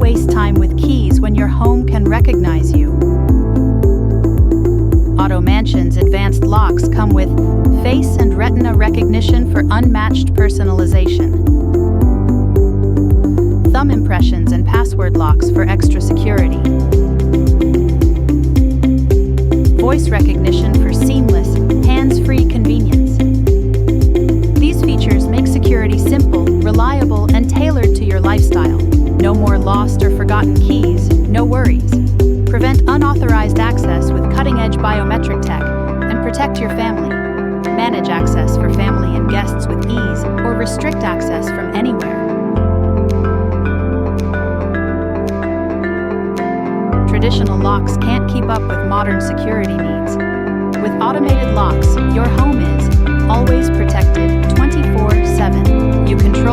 waste time with keys when your home can recognize you. Automansion's advanced locks come with face and retina recognition for unmatched personalization, thumb impressions and password locks for extra security, voice recognition for seamless, hands-free convenience. These features make security simple, reliable, and tailored to your lifestyle. No more lost or forgotten keys, no worries. Prevent unauthorized access with cutting-edge biometric tech and protect your family. Manage access for family and guests with ease or restrict access from anywhere. Traditional locks can't keep up with modern security needs. With automated locks, your home is always protected 24/7. You can